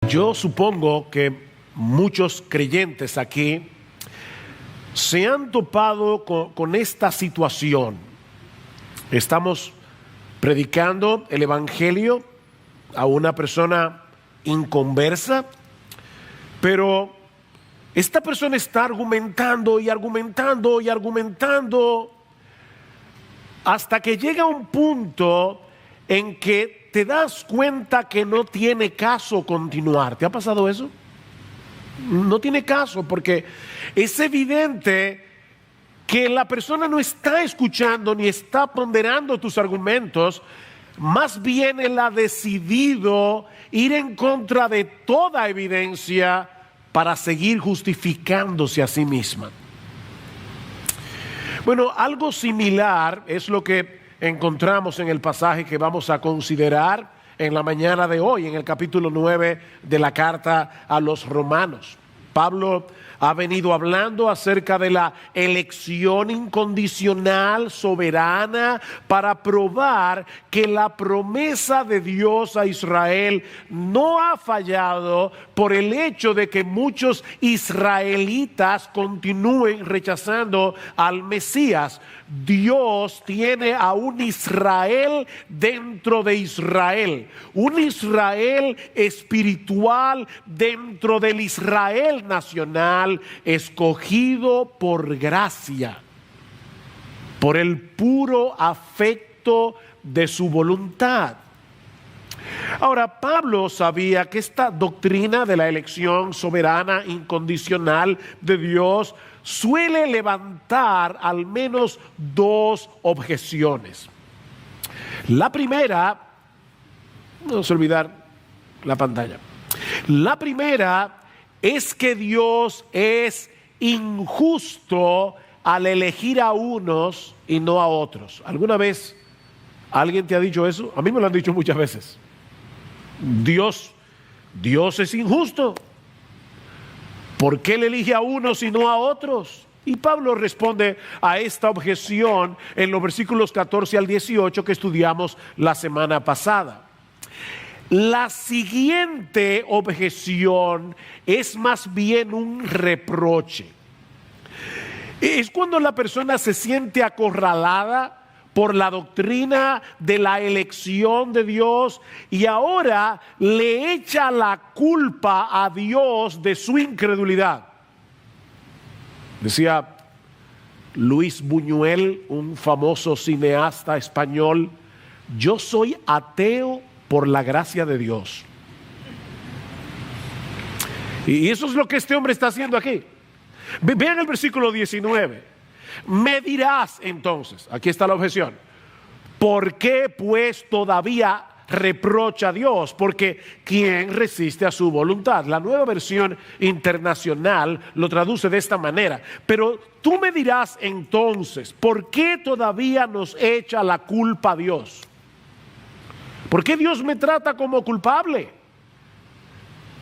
Yo supongo que muchos creyentes aquí se han topado con esta situación. Estamos predicando el evangelio a una persona inconversa, pero esta persona está argumentando y argumentando y argumentando hasta que llega un punto en que te das cuenta que no tiene caso continuar. ¿Te ha pasado eso? No tiene caso, porque es evidente que la persona no está escuchando ni está ponderando tus argumentos. Más bien él ha decidido ir en contra de toda evidencia para seguir justificándose a sí misma. Bueno, algo similar es lo que encontramos en el pasaje que vamos a considerar en la mañana de hoy, en el capítulo 9 de la carta a los Romanos. Pablo ha venido hablando acerca de la elección incondicional, soberana, para probar que la promesa de Dios a Israel no ha fallado por el hecho de que muchos israelitas continúen rechazando al Mesías. Dios tiene a un Israel dentro de Israel, un Israel espiritual dentro del Israel nacional, escogido por gracia, por el puro afecto de su voluntad. Ahora, Pablo sabía que esta doctrina de la elección soberana incondicional de Dios suele levantar al menos dos objeciones. La primera, no vamos a olvidar la pantalla. La primera es que Dios es injusto al elegir a unos y no a otros. ¿Alguna vez alguien te ha dicho eso? A mí me lo han dicho muchas veces. Dios es injusto. ¿Por qué le elige a unos y no a otros? Y Pablo responde a esta objeción en los versículos 14 al 18 que estudiamos la semana pasada. La siguiente objeción es más bien un reproche. Es cuando la persona se siente acorralada por la doctrina de la elección de Dios y ahora le echa la culpa a Dios de su incredulidad. Decía Luis Buñuel, un famoso cineasta español: yo soy ateo por la gracia de Dios. Y eso es lo que este hombre está haciendo aquí. Vean el versículo 19. Me dirás entonces, aquí está la objeción, ¿por qué pues todavía reprocha a Dios? Porque ¿quién resiste a su voluntad? La Nueva Versión Internacional lo traduce de esta manera. Pero tú me dirás entonces, ¿por qué todavía nos echa la culpa a Dios? ¿Por qué Dios me trata como culpable?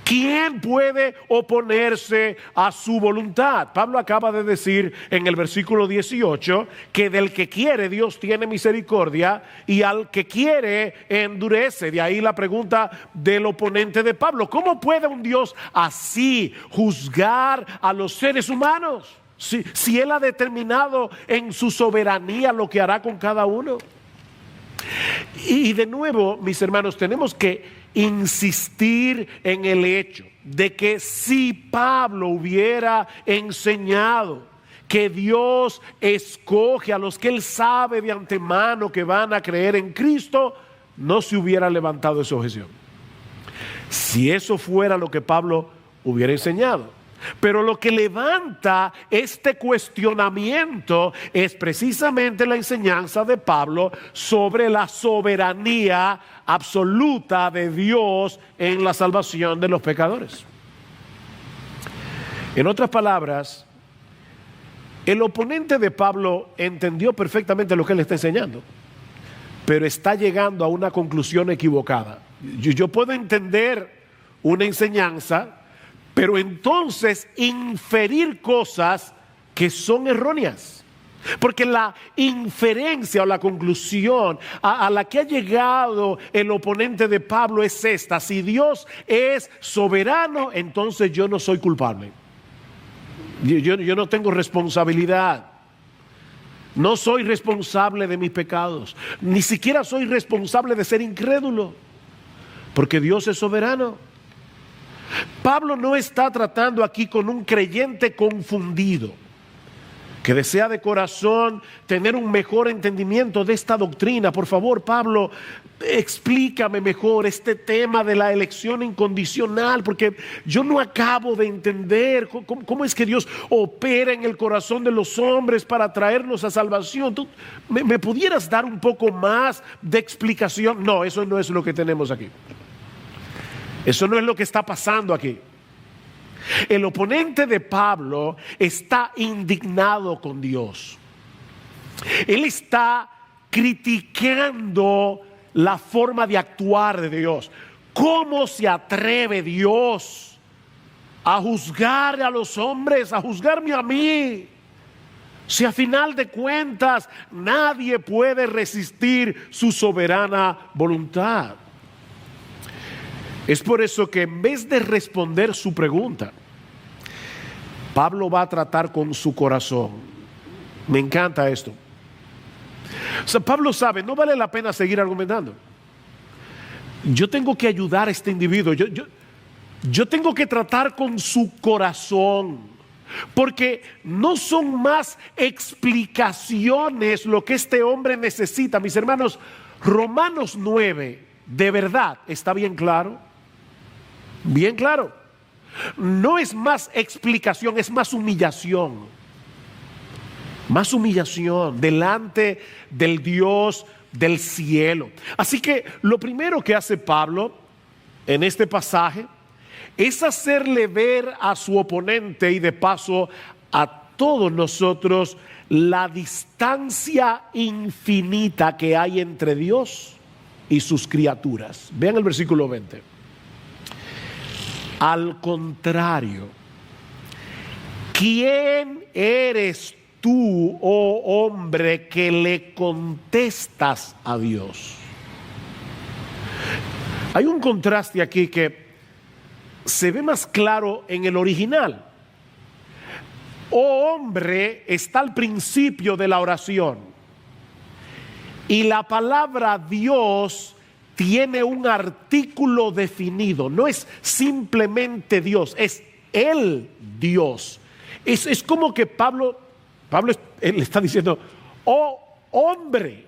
¿Quién puede oponerse a su voluntad? Pablo acaba de decir en el versículo 18 que del que quiere Dios tiene misericordia y al que quiere endurece. De ahí la pregunta del oponente de Pablo: ¿cómo puede un Dios así juzgar a los seres humanos? Si Él ha determinado en su soberanía lo que hará con cada uno. Y de nuevo, mis hermanos, tenemos que insistir en el hecho de que si Pablo hubiera enseñado que Dios escoge a los que Él sabe de antemano que van a creer en Cristo, no se hubiera levantado esa objeción. Si eso fuera lo que Pablo hubiera enseñado. Pero lo que levanta este cuestionamiento es precisamente la enseñanza de Pablo sobre la soberanía absoluta de Dios en la salvación de los pecadores. En otras palabras, el oponente de Pablo entendió perfectamente lo que él está enseñando, pero está llegando a una conclusión equivocada. Yo puedo entender una enseñanza, pero entonces inferir cosas que son erróneas. Porque la inferencia o la conclusión a la que ha llegado el oponente de Pablo es esta: si Dios es soberano, entonces yo no soy culpable. Yo no tengo responsabilidad. No soy responsable de mis pecados. Ni siquiera soy responsable de ser incrédulo, porque Dios es soberano. Pablo no está tratando aquí con un creyente confundido, que desea de corazón tener un mejor entendimiento de esta doctrina. Por favor, Pablo, explícame mejor este tema de la elección incondicional, porque yo no acabo de entender cómo es que Dios opera en el corazón de los hombres para traerlos a salvación. ¿Tú me pudieras dar un poco más de explicación? No, eso no es lo que tenemos aquí. Eso no es lo que está pasando aquí. El oponente de Pablo está indignado con Dios. Él está criticando la forma de actuar de Dios. ¿Cómo se atreve Dios a juzgar a los hombres, a juzgarme a mí? Si a final de cuentas nadie puede resistir su soberana voluntad. Es por eso que en vez de responder su pregunta, Pablo va a tratar con su corazón. Me encanta esto. O sea, Pablo sabe, no vale la pena seguir argumentando. Yo tengo que ayudar a este individuo. Yo tengo que tratar con su corazón, porque no son más explicaciones lo que este hombre necesita. Mis hermanos, Romanos 9, de verdad, está bien claro. Bien claro. No es más explicación, es más humillación. Más humillación delante del Dios del cielo. Así que lo primero que hace Pablo en este pasaje es hacerle ver a su oponente y de paso a todos nosotros la distancia infinita que hay entre Dios y sus criaturas. Vean el versículo 20. Al contrario, ¿quién eres tú, oh hombre, que le contestas a Dios? Hay un contraste aquí que se ve más claro en el original. Oh hombre está al principio de la oración, y la palabra Dios tiene un artículo definido. No es simplemente Dios, es el Dios. Es como que Pablo él está diciendo: oh hombre,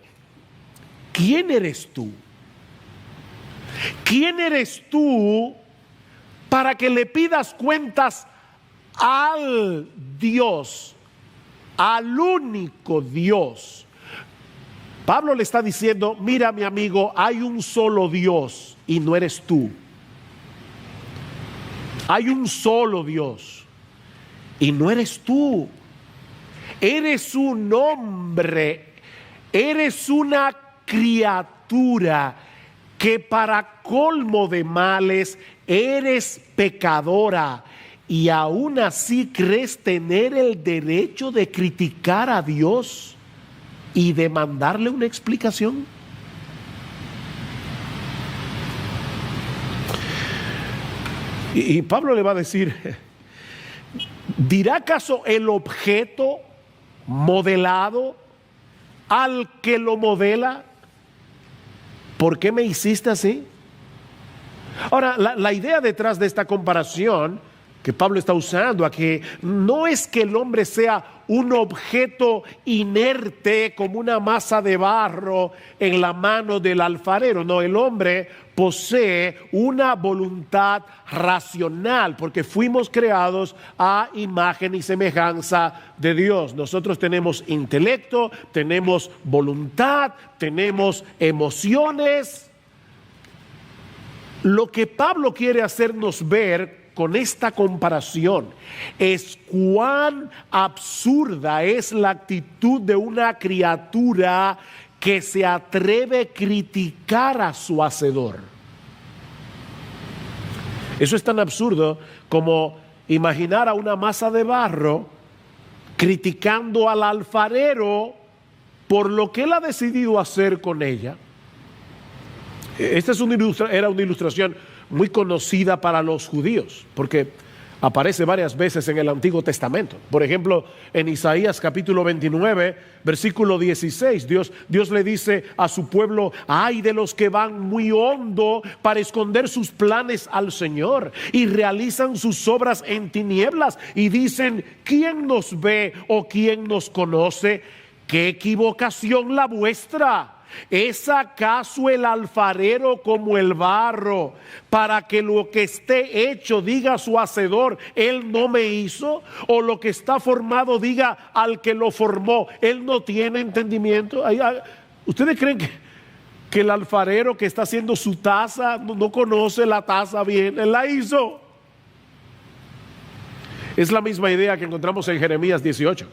¿quién eres tú? ¿Quién eres tú para que le pidas cuentas al Dios, al único Dios? Pablo le está diciendo: mira, mi amigo, hay un solo Dios y no eres tú. Hay un solo Dios y no eres tú. Eres un hombre, eres una criatura que para colmo de males eres pecadora, y aún así crees tener el derecho de criticar a Dios y demandarle una explicación. Y Pablo le va a decir: ¿dirá acaso el objeto modelado al que lo modela: ¿por qué me hiciste así? Ahora, la idea detrás de esta comparación que Pablo está usando aquí no es que el hombre sea un objeto inerte como una masa de barro en la mano del alfarero. No, el hombre posee una voluntad racional, porque fuimos creados a imagen y semejanza de Dios. Nosotros tenemos intelecto, tenemos voluntad, tenemos emociones. Lo que Pablo quiere hacernos ver con esta comparación es cuán absurda es la actitud de una criatura que se atreve a criticar a su hacedor. Eso es tan absurdo como imaginar a una masa de barro criticando al alfarero por lo que él ha decidido hacer con ella. Esta era una ilustración muy conocida para los judíos, porque aparece varias veces en el Antiguo Testamento. Por ejemplo, en Isaías capítulo 29, versículo 16, Dios le dice a su pueblo: ay de los que van muy hondo para esconder sus planes al Señor y realizan sus obras en tinieblas y dicen: ¿quién nos ve o quién nos conoce? ¡Qué equivocación la vuestra! ¿Es acaso el alfarero como el barro, para que lo que esté hecho diga a su hacedor: él no me hizo? ¿O lo que está formado diga al que lo formó: él no tiene entendimiento? ¿Ustedes creen que el alfarero que está haciendo su taza no conoce la taza bien? Él la hizo. Es la misma idea que encontramos en Jeremías 18.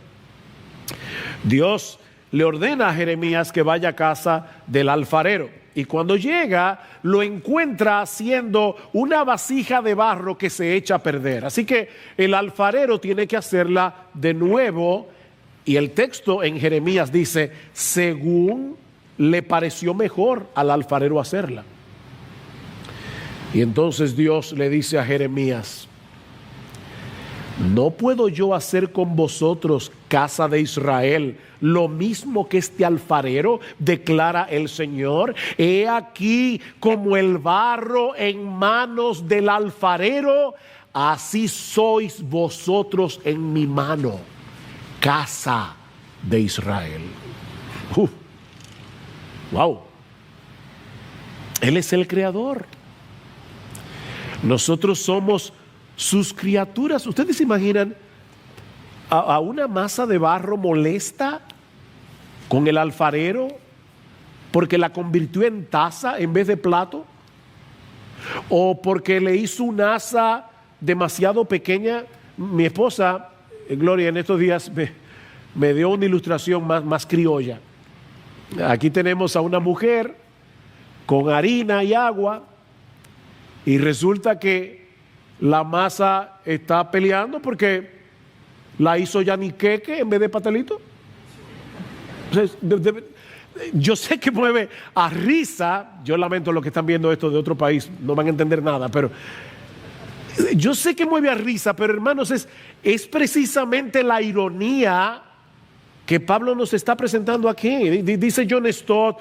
Dios le ordena a Jeremías que vaya a casa del alfarero, y cuando llega lo encuentra haciendo una vasija de barro que se echa a perder. Así que el alfarero tiene que hacerla de nuevo, y el texto en Jeremías dice: según le pareció mejor al alfarero hacerla. Y entonces Dios le dice a Jeremías: ¿no puedo yo hacer con vosotros, casa de Israel, lo mismo que este alfarero? Declara el Señor. He aquí como el barro en manos del alfarero, así sois vosotros en mi mano, casa de Israel. Wow. Él es el creador. Nosotros somos sus criaturas. ¿Ustedes se imaginan a una masa de barro molesta con el alfarero porque la convirtió en taza en vez de plato? ¿O porque le hizo una asa demasiado pequeña? Mi esposa, Gloria, en estos días me dio una ilustración más criolla. Aquí tenemos a una mujer con harina y agua, y resulta que la masa está peleando porque la hizo yaniqueque en vez de pastelito. Yo sé que mueve a risa. Yo lamento los que están viendo esto de otro país, no van a entender nada, pero yo sé que mueve a risa, pero hermanos, es precisamente la ironía que Pablo nos está presentando aquí. Dice John Stott: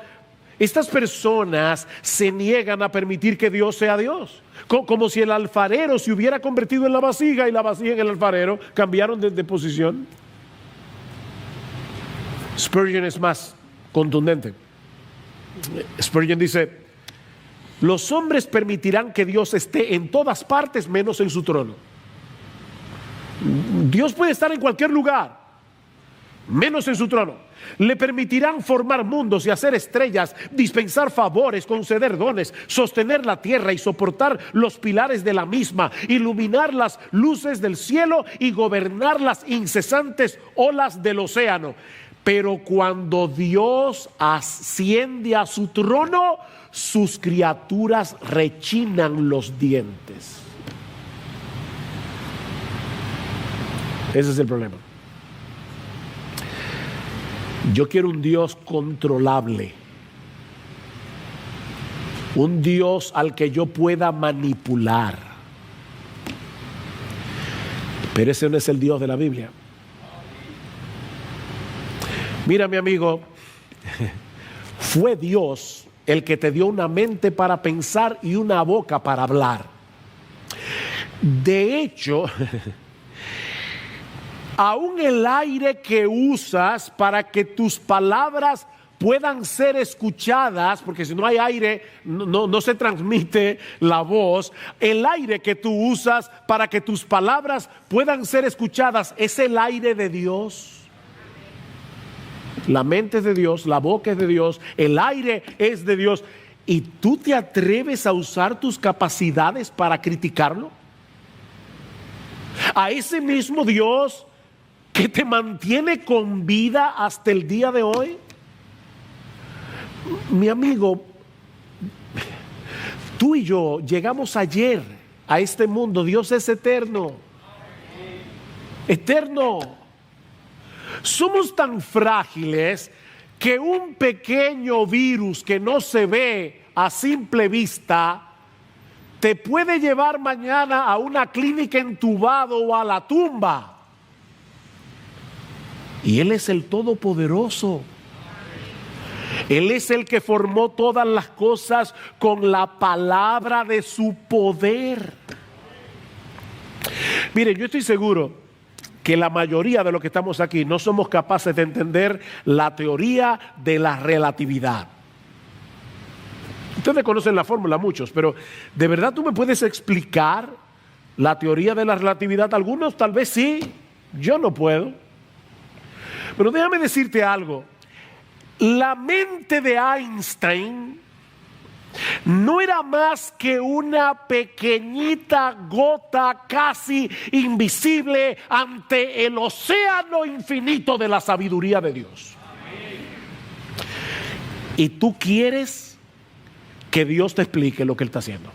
estas personas se niegan a permitir que Dios sea Dios, como si el alfarero se hubiera convertido en la vasija y la vasija en el alfarero cambiaron de posición. Spurgeon es más contundente. Spurgeon dice: los hombres permitirán que Dios esté en todas partes menos en su trono. Dios puede estar en cualquier lugar menos en su trono. Le permitirán formar mundos y hacer estrellas, dispensar favores, conceder dones, sostener la tierra y soportar los pilares de la misma, iluminar las luces del cielo y gobernar las incesantes olas del océano. Pero cuando Dios asciende a su trono, sus criaturas rechinan los dientes. Ese es el problema. Yo quiero un Dios controlable, un Dios al que yo pueda manipular. Pero ese no es el Dios de la Biblia. Mira, mi amigo, fue Dios el que te dio una mente para pensar y una boca para hablar. De hecho, aún el aire que usas para que tus palabras puedan ser escuchadas, porque si no hay aire no se transmite la voz. El aire que tú usas para que tus palabras puedan ser escuchadas es el aire de Dios. La mente es de Dios, la boca es de Dios, el aire es de Dios. ¿Y tú te atreves a usar tus capacidades para criticarlo? A ese mismo Dios que te mantiene con vida hasta el día de hoy. Mi amigo, tú y yo llegamos ayer a este mundo. Dios es eterno. Eterno. Somos tan frágiles que un pequeño virus que no se ve a simple vista te puede llevar mañana a una clínica entubado o a la tumba. Y Él es el Todopoderoso. Él es el que formó todas las cosas con la palabra de su poder. Miren, yo estoy seguro que la mayoría de los que estamos aquí no somos capaces de entender la teoría de la relatividad. Ustedes conocen la fórmula, muchos, pero ¿de verdad tú me puedes explicar la teoría de la relatividad? Algunos tal vez sí, yo no puedo. Pero déjame decirte algo. La mente de Einstein no era más que una pequeñita gota casi invisible ante el océano infinito de la sabiduría de Dios. Y tú quieres que Dios te explique lo que Él está haciendo.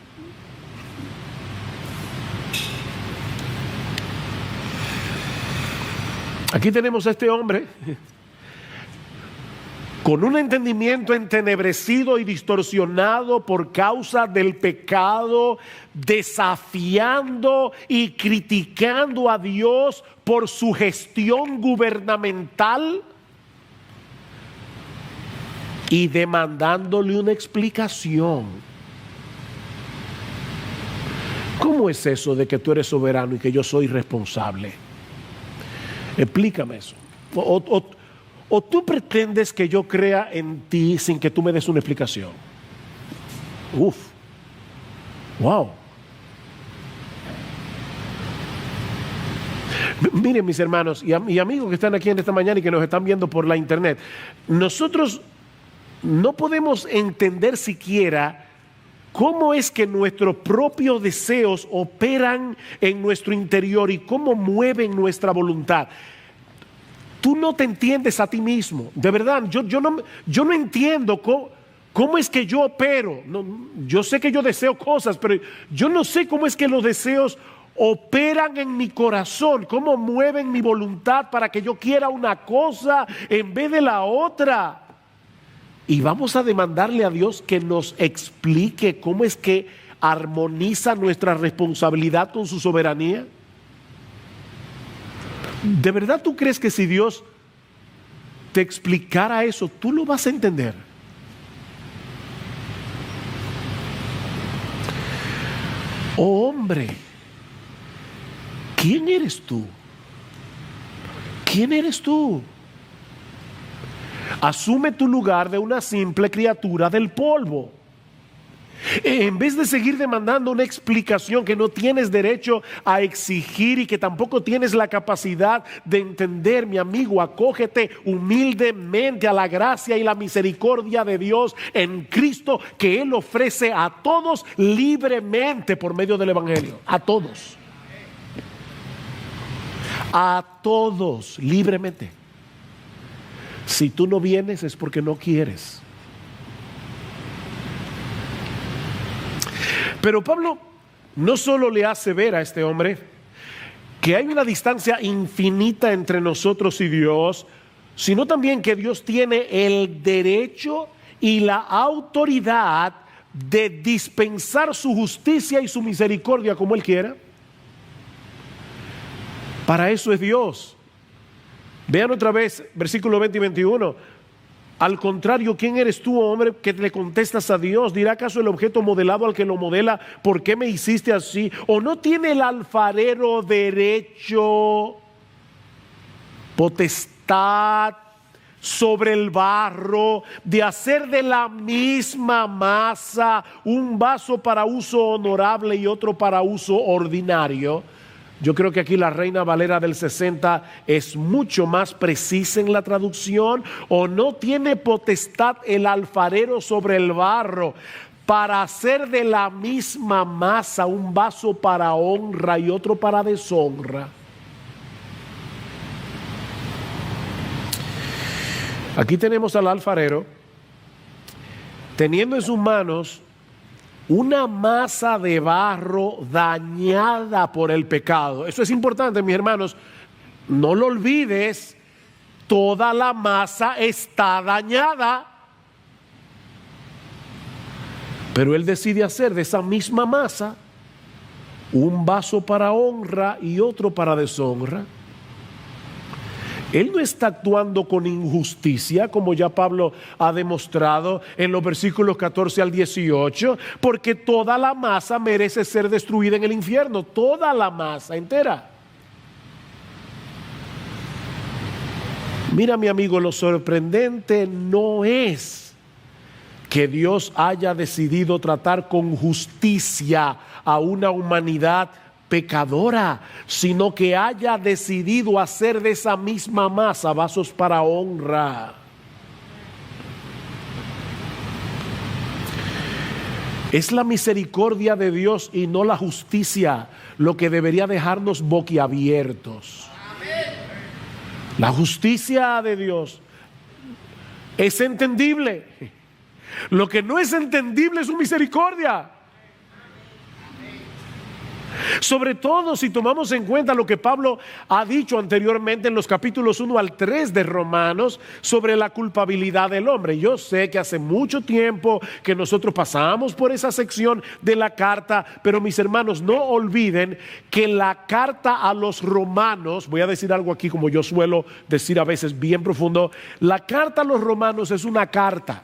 Aquí tenemos a este hombre con un entendimiento entenebrecido y distorsionado por causa del pecado, desafiando y criticando a Dios por su gestión gubernamental y demandándole una explicación. ¿Cómo es eso de que tú eres soberano y que yo soy responsable? Explícame eso. ¿O tú pretendes que yo crea en ti sin que tú me des una explicación? Wow. Miren, mis hermanos y amigos que están aquí en esta mañana y que nos están viendo por la internet, nosotros no podemos entender siquiera cómo es que nuestros propios deseos operan en nuestro interior y cómo mueven nuestra voluntad. Tú no te entiendes a ti mismo, de verdad. Yo no entiendo cómo es que yo opero. No, yo sé que yo deseo cosas, pero yo no sé cómo es que los deseos operan en mi corazón, cómo mueven mi voluntad para que yo quiera una cosa en vez de la otra. Y vamos a demandarle a Dios que nos explique cómo es que armoniza nuestra responsabilidad con su soberanía. ¿De verdad tú crees que si Dios te explicara eso, tú lo vas a entender? Oh hombre, ¿quién eres tú? ¿Quién eres tú? Asume tu lugar de una simple criatura del polvo. En vez de seguir demandando una explicación que no tienes derecho a exigir y que tampoco tienes la capacidad de entender, mi amigo, acógete humildemente a la gracia y la misericordia de Dios en Cristo, que Él ofrece a todos libremente por medio del Evangelio. A todos. A todos libremente. Si tú no vienes es porque no quieres. Pero Pablo no solo le hace ver a este hombre que hay una distancia infinita entre nosotros y Dios, sino también que Dios tiene el derecho y la autoridad de dispensar su justicia y su misericordia como Él quiera. Para eso es Dios. Vean otra vez versículo 20 y 21. Al contrario, ¿quién eres tú, hombre, que le contestas a Dios? ¿Dirá acaso el objeto modelado al que lo modela, ¿por qué me hiciste así? ¿O no tiene el alfarero derecho, potestad sobre el barro, de hacer de la misma masa un vaso para uso honorable y otro para uso ordinario? Yo creo que aquí la Reina Valera del 60 es mucho más precisa en la traducción. ¿O no tiene potestad el alfarero sobre el barro para hacer de la misma masa un vaso para honra y otro para deshonra? Aquí tenemos al alfarero teniendo en sus manos una masa de barro dañada por el pecado. Eso es importante, mis hermanos. No lo olvides. toda la masa está dañada. Pero Él decide hacer de esa misma masa un vaso para honra y otro para deshonra. Él no está actuando con injusticia, como ya Pablo ha demostrado en los versículos 14 al 18, porque toda la masa merece ser destruida en el infierno, toda la masa entera. Mira, mi amigo, lo sorprendente no es que Dios haya decidido tratar con justicia a una humanidad pecadora, sino que haya decidido hacer de esa misma masa vasos para honra. Es la misericordia de Dios y no la justicia lo que debería dejarnos boquiabiertos. La justicia de Dios es entendible. Lo que no es entendible es su misericordia. Sobre todo si tomamos en cuenta lo que Pablo ha dicho anteriormente en los capítulos 1 al 3 de Romanos sobre la culpabilidad del hombre. Yo sé que hace mucho tiempo que nosotros pasamos por esa sección de la carta, pero mis hermanos, no olviden que la carta a los romanos, voy a decir algo aquí como yo suelo decir a veces bien profundo, la carta a los romanos es una carta.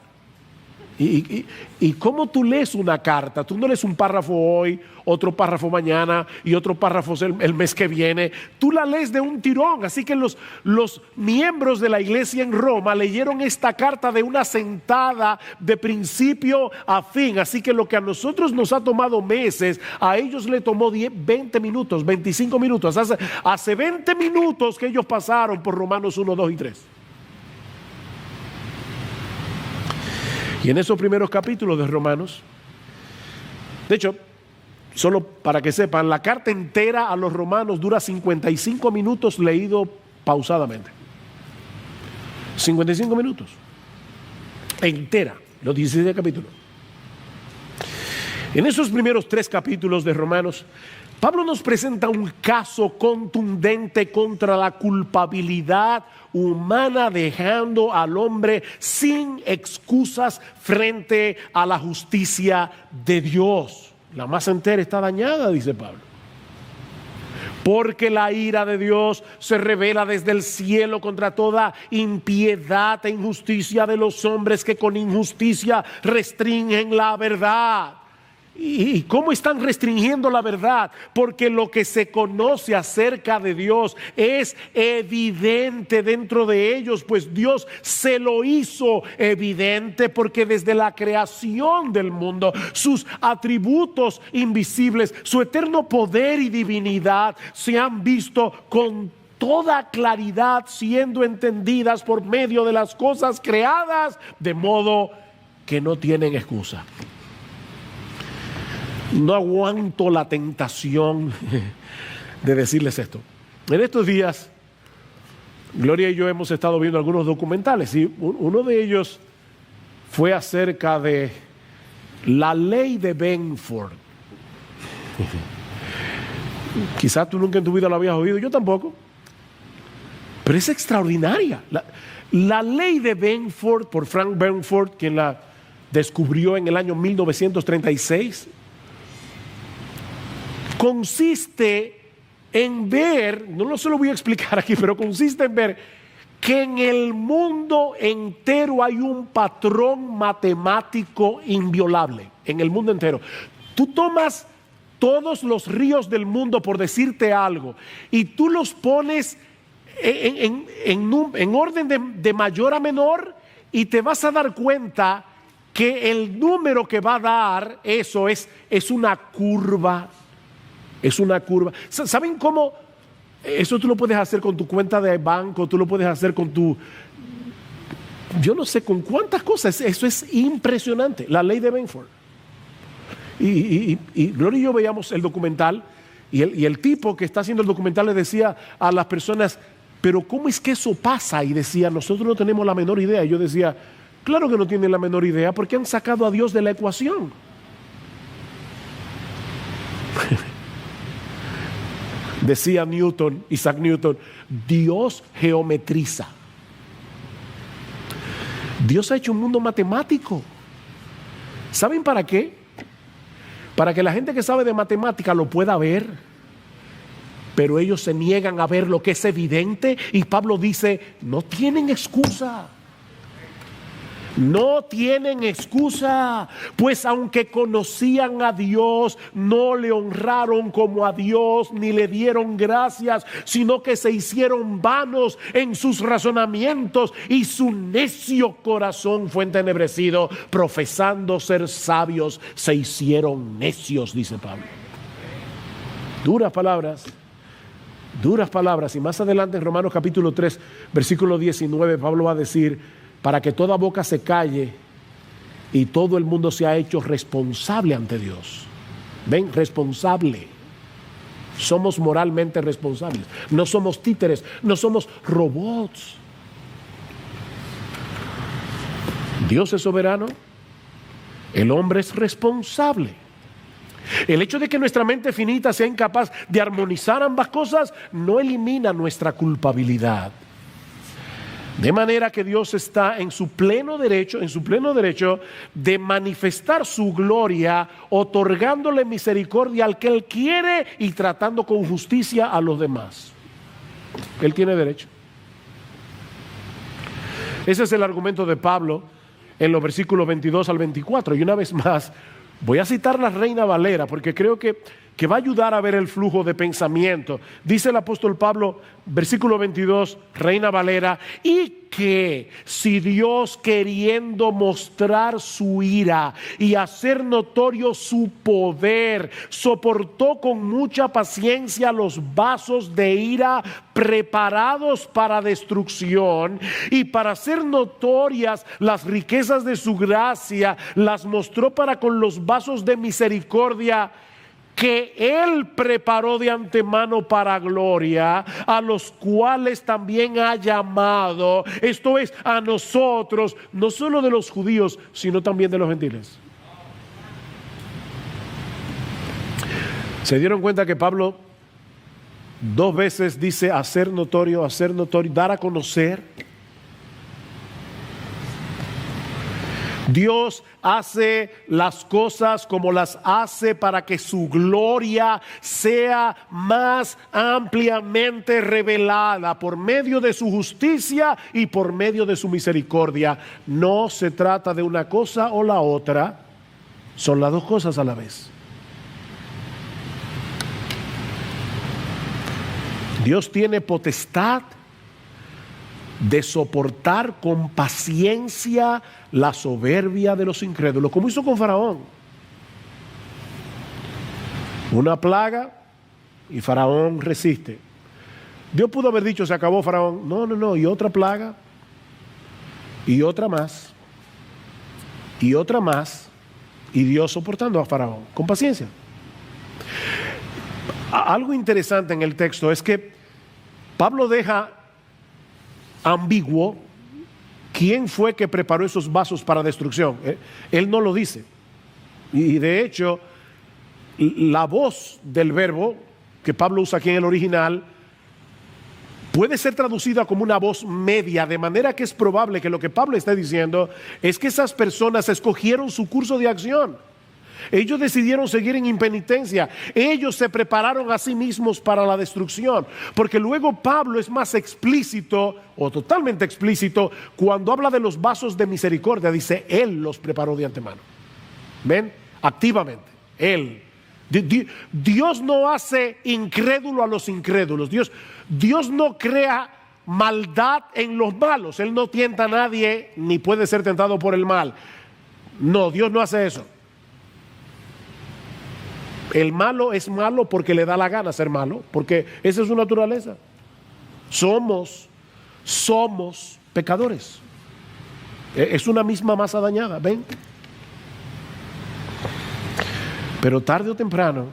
¿Y cómo tú lees una carta? Tú no lees un párrafo hoy, otro párrafo mañana y otro párrafo el mes que viene. Tú la lees de un tirón. Así que los miembros de la iglesia en Roma leyeron esta carta de una sentada de principio a fin. Así que lo que a nosotros nos ha tomado meses, a ellos le tomó 20 minutos, 25 minutos. Hace 20 minutos que ellos pasaron por Romanos 1, 2 y 3. Y en esos primeros capítulos de Romanos, de hecho, solo para que sepan, la carta entera a los romanos dura 55 minutos leído pausadamente. 55 minutos. Entera, los 17 capítulos. En esos primeros 3 capítulos de Romanos, Pablo nos presenta un caso contundente contra la culpabilidad humana, dejando al hombre sin excusas frente a la justicia de Dios. La masa entera está dañada, dice Pablo. Porque la ira de Dios se revela desde el cielo contra toda impiedad e injusticia de los hombres que con injusticia restringen la verdad. ¿Y cómo están restringiendo la verdad? Porque lo que se conoce acerca de Dios es evidente dentro de ellos, pues Dios se lo hizo evidente, porque desde la creación del mundo, sus atributos invisibles, su eterno poder y divinidad se han visto con toda claridad, siendo entendidas por medio de las cosas creadas, de modo que no tienen excusa. No aguanto la tentación de decirles esto. En estos días, Gloria y yo hemos estado viendo algunos documentales y uno de ellos fue acerca de la ley de Benford. Quizás tú nunca en tu vida lo habías oído, yo tampoco. Pero es extraordinaria. La ley de Benford, por Frank Benford, quien la descubrió en el año 1936, consiste en ver, no se lo voy a explicar aquí, pero consiste en ver que en el mundo entero hay un patrón matemático inviolable, en el mundo entero. Tú tomas todos los ríos del mundo, por decirte algo, y tú los pones en orden de mayor a menor, y te vas a dar cuenta que el número que va a dar eso es una curva. Es una curva. ¿Saben cómo? Eso tú lo puedes hacer con tu cuenta de banco, tú lo puedes hacer con tu... Yo no sé con cuántas cosas. Eso es impresionante. La ley de Benford. Y Gloria y yo veíamos el documental y el tipo que está haciendo el documental le decía a las personas, pero ¿cómo es que eso pasa? Y decía, nosotros no tenemos la menor idea. Y yo decía, claro que no tienen la menor idea, porque han sacado a Dios de la ecuación. Decía Isaac Newton, Dios geometriza. Dios ha hecho un mundo matemático. ¿Saben para qué? Para que la gente que sabe de matemática lo pueda ver. Pero ellos se niegan a ver lo que es evidente. Y Pablo dice, no tienen excusa. No tienen excusa, pues aunque conocían a Dios, no le honraron como a Dios, ni le dieron gracias, sino que se hicieron vanos en sus razonamientos y su necio corazón fue entenebrecido. Profesando ser sabios, se hicieron necios, dice Pablo. Duras palabras. Duras palabras. Y más adelante en Romanos capítulo 3, versículo 19, Pablo va a decir, para que toda boca se calle y todo el mundo se ha hecho responsable ante Dios. ¿Ven? Responsable. Somos moralmente responsables. No somos títeres, no somos robots. Dios es soberano, el hombre es responsable. El hecho de que nuestra mente finita sea incapaz de armonizar ambas cosas no elimina nuestra culpabilidad. De manera que Dios está en su pleno derecho de manifestar su gloria, otorgándole misericordia al que Él quiere y tratando con justicia a los demás. Él tiene derecho. Ese es el argumento de Pablo en los versículos 22 al 24. Y una vez más, voy a citar la Reina Valera porque creo que va a ayudar a ver el flujo de pensamiento. Dice el apóstol Pablo, versículo 22, Reina Valera, y que si Dios, queriendo mostrar su ira y hacer notorio su poder, soportó con mucha paciencia los vasos de ira preparados para destrucción, y para hacer notorias las riquezas de su gracia, las mostró para con los vasos de misericordia que Él preparó de antemano para gloria, a los cuales también ha llamado, esto es, a nosotros, no solo de los judíos, sino también de los gentiles. ¿Se dieron cuenta que Pablo 2 veces dice hacer notorio, dar a conocer? Dios hace las cosas como las hace para que su gloria sea más ampliamente revelada por medio de su justicia y por medio de su misericordia. No se trata de una cosa o la otra, son las dos cosas a la vez. Dios tiene potestad de soportar con paciencia la soberbia de los incrédulos, como hizo con Faraón. Una plaga y Faraón resiste. Dios pudo haber dicho, se acabó Faraón. No, y otra plaga, y otra más, y otra más, y Dios soportando a Faraón con paciencia. Algo interesante en el texto es que Pablo deja ambiguo quién fue que preparó esos vasos para destrucción. Él no lo dice. Y de hecho, la voz del verbo que Pablo usa aquí en el original puede ser traducida como una voz media, de manera que es probable que lo que Pablo está diciendo es que esas personas escogieron su curso de acción. Ellos decidieron seguir en impenitencia. Ellos se prepararon a sí mismos para la destrucción. Porque luego Pablo es más explícito, o totalmente explícito, cuando habla de los vasos de misericordia. Dice, Él los preparó de antemano. ¿Ven? Activamente. Él. Dios no hace incrédulo a los incrédulos. Dios no crea maldad en los malos. Él no tienta a nadie, ni puede ser tentado por el mal. No, Dios no hace eso. El malo es malo porque le da la gana ser malo, porque esa es su naturaleza. Somos pecadores. Es una misma masa dañada, ¿ven? Pero tarde o temprano,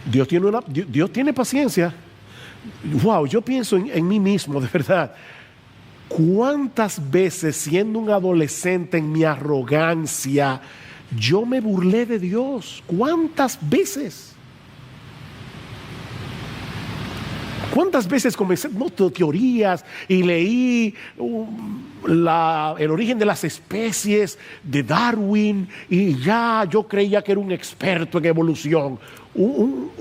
Dios tiene paciencia. Wow, yo pienso en mí mismo, de verdad. ¿Cuántas veces siendo un adolescente en mi arrogancia yo me burlé de Dios? ¿Cuántas veces? ¿Cuántas veces comencé teorías y leí el origen de las especies de Darwin y ya yo creía que era un experto en evolución? Un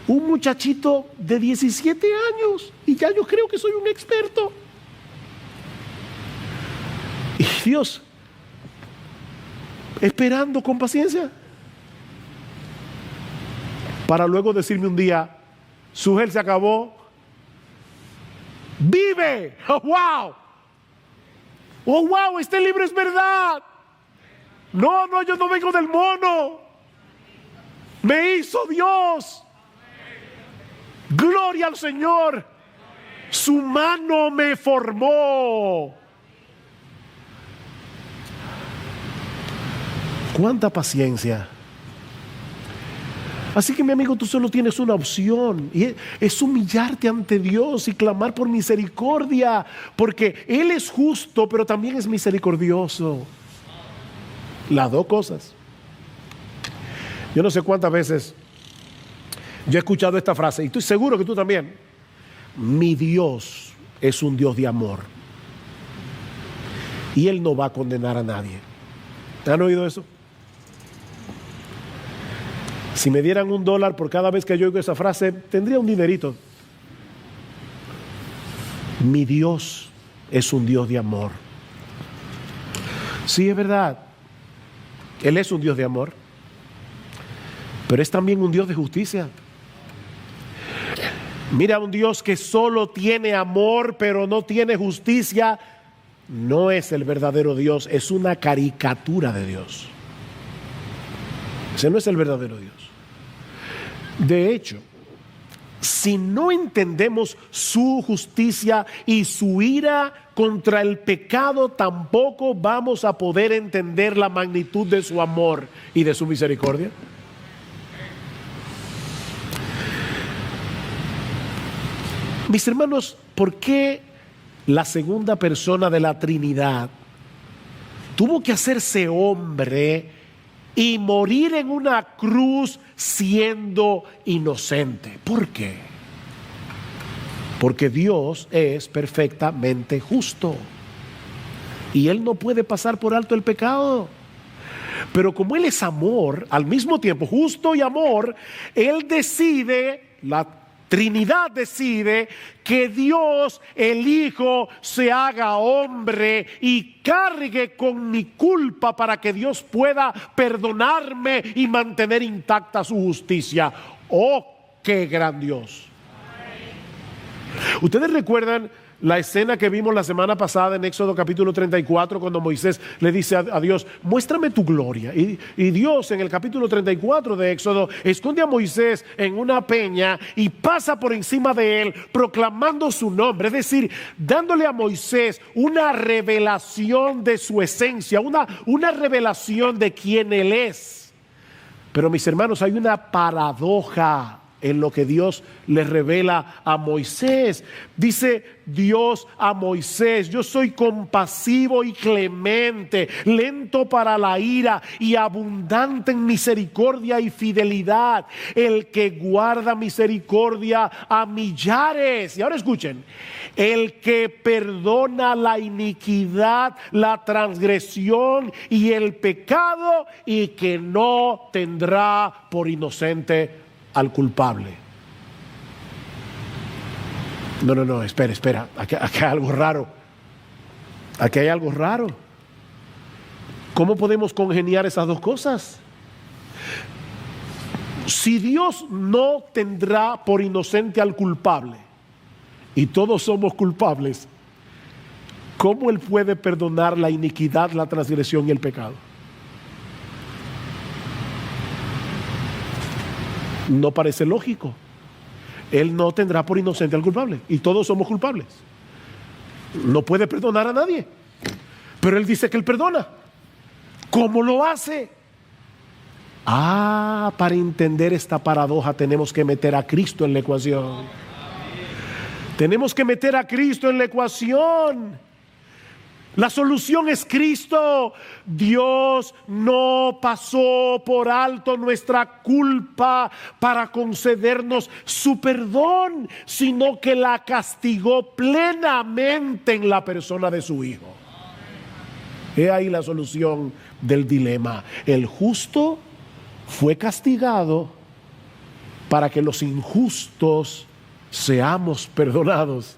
muchachito de 17 años y ya yo creo que soy un experto. Y Dios, esperando con paciencia, para luego decirme un día: su gel se acabó, vive. ¡Oh, wow! ¡Oh, wow! Este libro es verdad. No, yo no vengo del mono, me hizo Dios. Gloria al Señor. Su mano me formó. ¡Cuánta paciencia! Así que, mi amigo, tú solo tienes una opción, y es humillarte ante Dios y clamar por misericordia, porque Él es justo, pero también es misericordioso. Las dos cosas. Yo no sé cuántas veces yo he escuchado esta frase, y estoy seguro que tú también: mi Dios es un Dios de amor y Él no va a condenar a nadie. ¿Han oído eso? Si me dieran $1 por cada vez que yo oigo esa frase, tendría un dinerito. Mi Dios es un Dios de amor. Sí, es verdad, Él es un Dios de amor, pero es también un Dios de justicia. Mira, un Dios que solo tiene amor pero no tiene justicia no es el verdadero Dios, es una caricatura de Dios. Ese no es el verdadero Dios. De hecho, si no entendemos su justicia y su ira contra el pecado, tampoco vamos a poder entender la magnitud de su amor y de su misericordia. Mis hermanos, ¿por qué la segunda persona de la Trinidad tuvo que hacerse hombre y morir en una cruz siendo inocente? ¿Por qué? Porque Dios es perfectamente justo y Él no puede pasar por alto el pecado. Pero como Él es amor, al mismo tiempo justo y amor, Él decide, la Trinidad decide que Dios, el Hijo, se haga hombre y cargue con mi culpa para que Dios pueda perdonarme y mantener intacta su justicia. ¡Oh, qué gran Dios! ¿Ustedes recuerdan la escena que vimos la semana pasada en Éxodo capítulo 34, cuando Moisés le dice a Dios: muéstrame tu gloria? Y Dios, en el capítulo 34 de Éxodo, esconde a Moisés en una peña y pasa por encima de él proclamando su nombre, es decir, dándole a Moisés una revelación de su esencia, una revelación de quién él es. Pero, mis hermanos, hay una paradoja en lo que Dios le revela a Moisés. Dice Dios a Moisés: yo soy compasivo y clemente, lento para la ira y abundante en misericordia y fidelidad, el que guarda misericordia a millares. Y ahora escuchen: el que perdona la iniquidad, la transgresión y el pecado, y que no tendrá por inocente al culpable. No, espera, aquí hay algo raro. Aquí hay algo raro. ¿Cómo podemos congeniar esas dos cosas? Si Dios no tendrá por inocente al culpable y todos somos culpables, ¿cómo Él puede perdonar la iniquidad, la transgresión y el pecado? No parece lógico. Él no tendrá por inocente al culpable y todos somos culpables. No puede perdonar a nadie, pero Él dice que Él perdona. ¿Cómo lo hace? Para entender esta paradoja tenemos que meter a Cristo en la ecuación. Tenemos que meter a Cristo en la ecuación. La solución es Cristo. Dios no pasó por alto nuestra culpa para concedernos su perdón, sino que la castigó plenamente en la persona de su Hijo. He ahí la solución del dilema. El justo fue castigado para que los injustos seamos perdonados.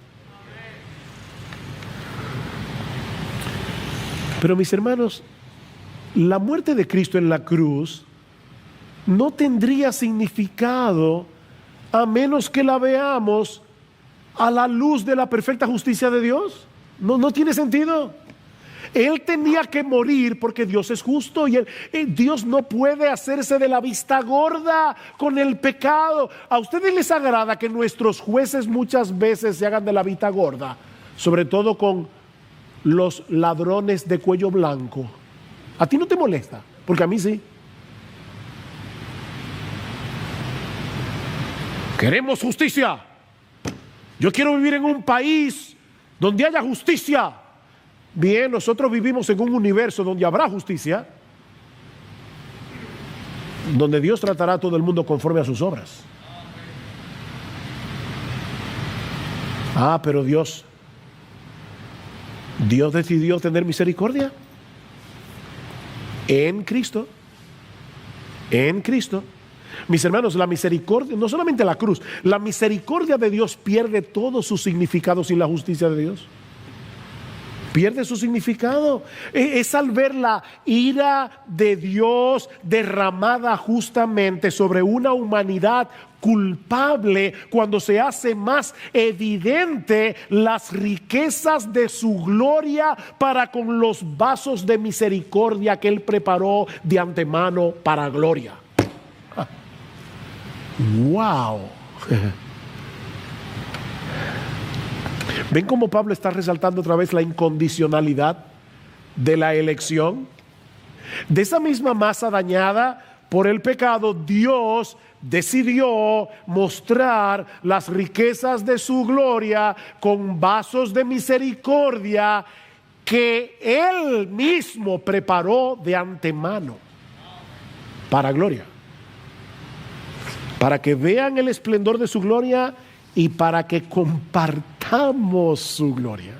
Pero mis hermanos, la muerte de Cristo en la cruz no tendría significado a menos que la veamos a la luz de la perfecta justicia de Dios. No tiene sentido. Él tenía que morir porque Dios es justo y Dios no puede hacerse de la vista gorda con el pecado. ¿A ustedes les agrada que nuestros jueces muchas veces se hagan de la vista gorda? Sobre todo con los ladrones de cuello blanco. ¿A ti no te molesta? Porque a mí sí. Queremos justicia. Yo quiero vivir en un país donde haya justicia. Bien, nosotros vivimos en un universo donde habrá justicia, donde Dios tratará a todo el mundo conforme a sus obras. Pero Dios decidió tener misericordia en Cristo. En Cristo. Mis hermanos, la misericordia, no solamente la cruz, la misericordia de Dios pierde todo su significado sin la justicia de Dios. Pierde su significado. Es al ver la ira de Dios derramada justamente sobre una humanidad culpable, cuando se hace más evidente las riquezas de su gloria para con los vasos de misericordia que Él preparó de antemano para gloria. ¡Wow! ¿Ven cómo Pablo está resaltando otra vez la incondicionalidad de la elección? De esa misma masa dañada por el pecado, Dios decidió mostrar las riquezas de su gloria con vasos de misericordia que Él mismo preparó de antemano para gloria. Para que vean el esplendor de su gloria y para que compartamos su gloria.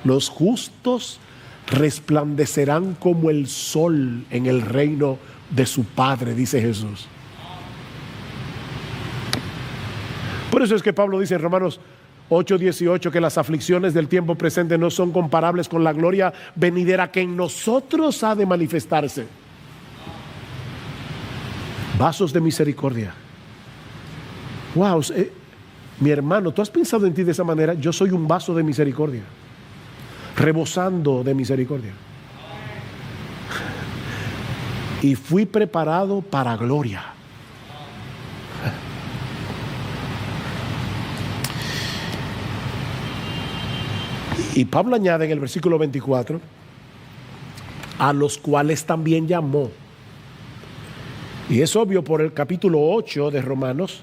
Los justos resplandecerán como el sol en el reino de su Padre, dice Jesús. Por eso es que Pablo dice en Romanos 8:18 que las aflicciones del tiempo presente no son comparables con la gloria venidera que en nosotros ha de manifestarse. Vasos de misericordia. Wow, mi hermano, ¿tú has pensado en ti de esa manera? Yo soy un vaso de misericordia, rebosando de misericordia. Y fui preparado para gloria. Y Pablo añade en el versículo 24, a los cuales también llamó. Y es obvio por el capítulo 8 de Romanos,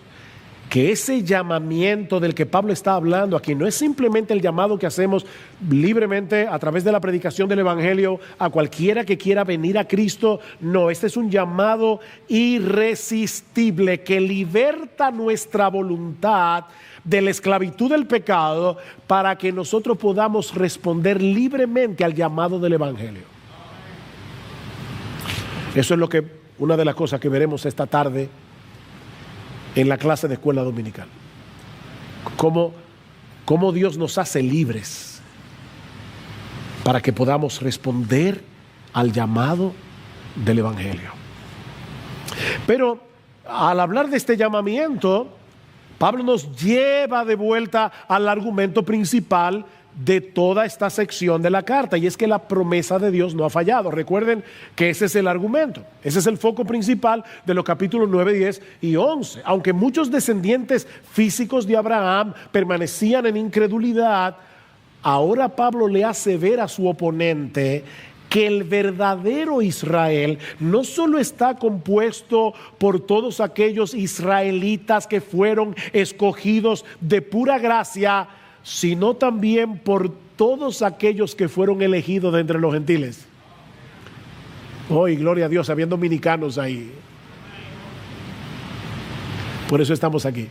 que ese llamamiento del que Pablo está hablando aquí no es simplemente el llamado que hacemos libremente a través de la predicación del Evangelio a cualquiera que quiera venir a Cristo. No, este es un llamado irresistible que liberta nuestra voluntad de la esclavitud del pecado para que nosotros podamos responder libremente al llamado del Evangelio. Eso es una de las cosas que veremos esta tarde en la clase de escuela dominical. Cómo Dios nos hace libres para que podamos responder al llamado del Evangelio. Pero al hablar de este llamamiento, Pablo nos lleva de vuelta al argumento principal de toda esta sección de la carta, y es que la promesa de Dios no ha fallado. Recuerden que ese es el argumento, ese es el foco principal de los capítulos 9, 10 y 11. Aunque muchos descendientes físicos de Abraham permanecían en incredulidad, ahora Pablo le hace ver a su oponente que el verdadero Israel no solo está compuesto por todos aquellos israelitas que fueron escogidos de pura gracia, sino también por todos aquellos que fueron elegidos de entre los gentiles. Hoy, gloria a Dios, habían dominicanos ahí. Por eso estamos aquí.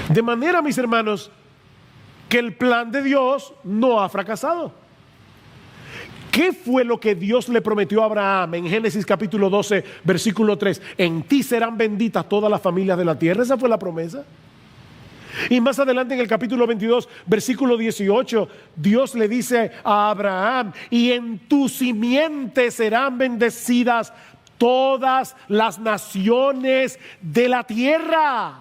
De manera, mis hermanos, que el plan de Dios no ha fracasado. ¿Qué fue lo que Dios le prometió a Abraham en Génesis capítulo 12, versículo 3? En ti serán benditas todas las familias de la tierra. Esa fue la promesa. Y más adelante en el capítulo 22, versículo 18, Dios le dice a Abraham: y en tu simiente serán bendecidas todas las naciones de la tierra.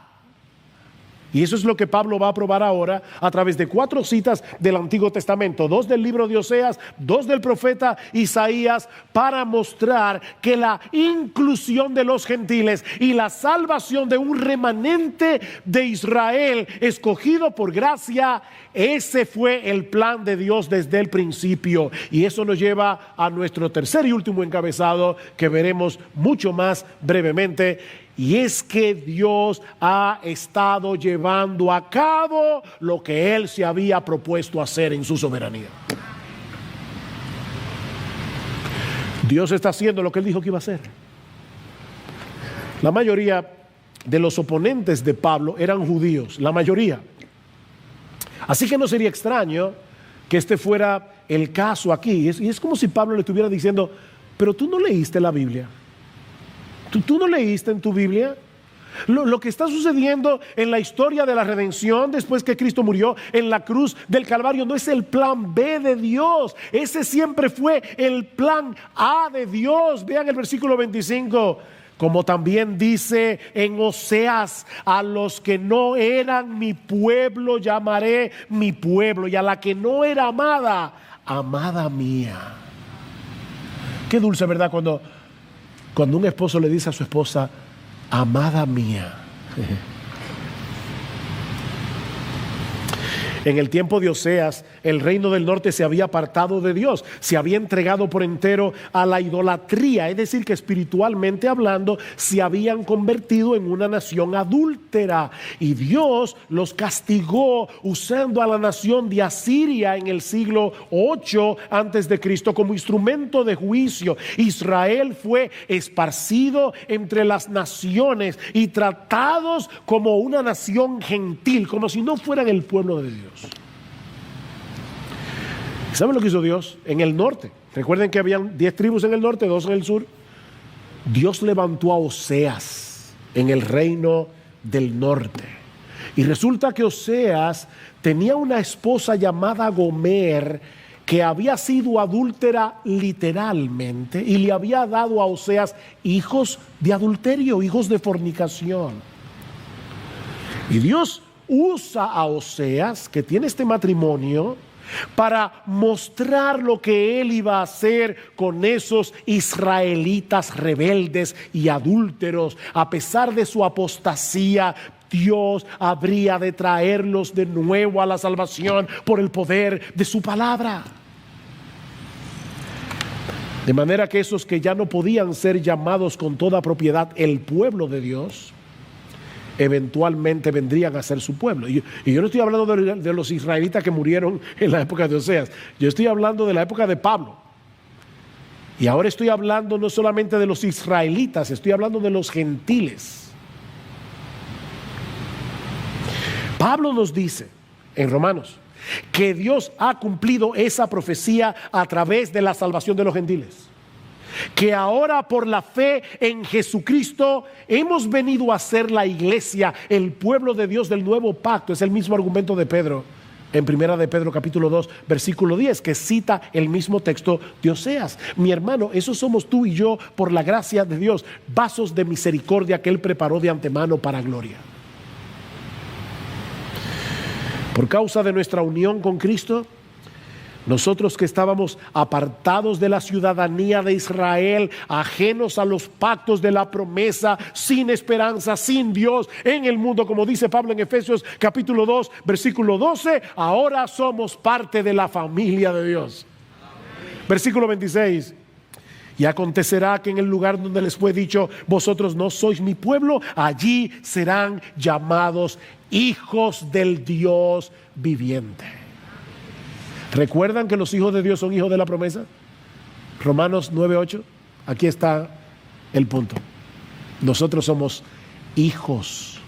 Y eso es lo que Pablo va a probar ahora a través de 4 citas del Antiguo Testamento, 2 del libro de Oseas, 2 del profeta Isaías, para mostrar que la inclusión de los gentiles y la salvación de un remanente de Israel escogido por gracia, ese fue el plan de Dios desde el principio. Y eso nos lleva a nuestro tercer y último encabezado, que veremos mucho más brevemente. Y es que Dios ha estado llevando a cabo lo que Él se había propuesto hacer en su soberanía. Dios está haciendo lo que Él dijo que iba a hacer. La mayoría de los oponentes de Pablo eran judíos, la mayoría. Así que no sería extraño que este fuera el caso aquí. Y es como si Pablo le estuviera diciendo: pero tú no leíste la Biblia. ¿Tú no leíste en tu Biblia lo que está sucediendo en la historia de la redención después que Cristo murió en la cruz del Calvario? No es el plan B de Dios, ese siempre fue el plan A de Dios. Vean el versículo 25. Como también dice en Oseas: a los que no eran mi pueblo llamaré mi pueblo, y a la que no era amada, amada mía. Qué dulce, ¿verdad? Cuando un esposo le dice a su esposa: amada mía. En el tiempo de Oseas, el reino del norte se había apartado de Dios, se había entregado por entero a la idolatría, es decir, que espiritualmente hablando se habían convertido en una nación adúltera, y Dios los castigó usando a la nación de Asiria en el siglo 8 antes de Cristo como instrumento de juicio. Israel fue esparcido entre las naciones y tratados como una nación gentil, como si no fueran el pueblo de Dios. ¿Saben lo que hizo Dios? En el norte, recuerden que habían 10 tribus en el norte, 2 en el sur. Dios levantó a Oseas en el reino del norte. Y resulta que Oseas tenía una esposa llamada Gomer, que había sido adúltera literalmente, y le había dado a Oseas hijos de adulterio, hijos de fornicación. Y Dios usa a Oseas, que tiene este matrimonio, para mostrar lo que él iba a hacer con esos israelitas rebeldes y adúlteros. A pesar de su apostasía, Dios habría de traerlos de nuevo a la salvación por el poder de su palabra. De manera que esos que ya no podían ser llamados con toda propiedad el pueblo de Dios, eventualmente vendrían a ser su pueblo. Y yo no estoy hablando de los israelitas que murieron en la época de Oseas. Yo estoy hablando de la época de Pablo. Y ahora estoy hablando no solamente de los israelitas, estoy hablando de los gentiles. Pablo nos dice en Romanos que Dios ha cumplido esa profecía a través de la salvación de los gentiles. Que ahora por la fe en Jesucristo hemos venido a ser la iglesia, el pueblo de Dios del nuevo pacto. Es el mismo argumento de Pedro en primera de Pedro capítulo 2 versículo 10, que cita el mismo texto de Oseas. Mi hermano, eso somos tú y yo por la gracia de Dios, vasos de misericordia que Él preparó de antemano para gloria. Por causa de nuestra unión con Cristo, nosotros que estábamos apartados de la ciudadanía de Israel, ajenos a los pactos de la promesa, sin esperanza, sin Dios en el mundo, como dice Pablo en Efesios capítulo 2 versículo 12, ahora somos parte de la familia de Dios. Versículo 26. Y acontecerá que en el lugar donde les fue dicho, vosotros no sois mi pueblo, allí serán llamados hijos del Dios viviente. ¿Recuerdan que los hijos de Dios son hijos de la promesa? Romanos 9:8. Aquí está el punto. Nosotros somos hijos